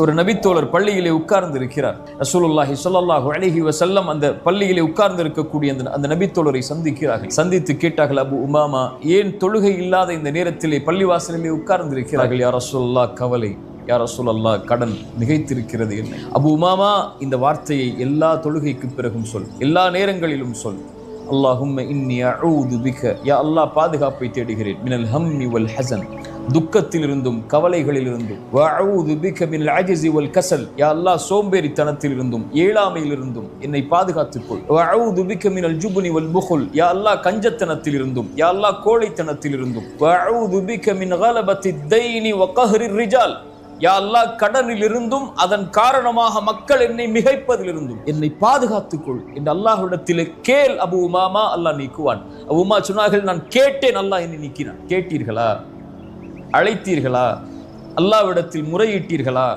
ஒரு நபித்தோழர் பள்ளியிலே உட்கார்ந்து இருக்கிறார். ரசூலுல்லாஹி ஸல்லல்லாஹு அலைஹி வஸல்லம் அந்த பள்ளியிலே உட்கார்ந்து இருக்கக்கூடிய அந்த நபித்தோழரை சந்திக்கிறார்கள். சந்தித்து கேட்டார்கள், அபு உமாமா, ஏன் தொழுகை இல்லாத இந்த நேரத்திலே பள்ளிவாசலிலே உட்கார்ந்து இருக்கிறார்கள்? யா ரசூலுல்லாஹ், கவலை. யா ரசூலல்லாஹ், கடன் மிகைத்திருக்கிறது. என்ன? அபு உமாமா, இந்த வார்த்தையை எல்லா தொழுகைக்கு பிறகும் சொல், எல்லா நேரங்களிலும் சொல். அல்லாஹும்ம இன்னி அஊது பிக, யா அல்லாஹ், பாதுகாப்பை தேடுகிறேன், மினல் ஹம்மி வல் ஹஸன், துக்கத்திலிருந்தும் கவலைகளிலிருந்தும், வஅஊது பிக மினல் அஜ்ஸி வல் கஸல், யா அல்லாஹ், சோம்பேறித்தனத்திலிருந்தும் ஏழாமையிலிருந்தும் என்னை பாதுகாத்துக் கொள். வஅஊது பிக மினல் ஜுப்னி வல் புகுல், யா அல்லாஹ், கஞ்சத்தனத்திலிருந்தும், யா அல்லாஹ், கோழைத்தனத்திலிருந்தும், வஅஊது பிக மின் கலபத்தித் தைனி வ கஹ்ரிர் ரிஜால், யா அல்லாஹ், கடனிலிருந்தும் அதன் காரணமாக மக்கள் என்னை மிகைப்பதிலிருந்தும் என்னை பாதுகாத்துக் கொள் என்று அல்லாஹ்விடத்திலே கேள் அபு உமாமா, அல்லாஹ் நீக்குவான். அபு உமா சொன்னார்கள், நான் கேட்டேன், அல்லாஹ் என்னை நீக்கினான். கேட்டீர்களா? அழைத்தீர்களா? அல்லாஹ்விடத்தில் முறையிட்டீர்களா?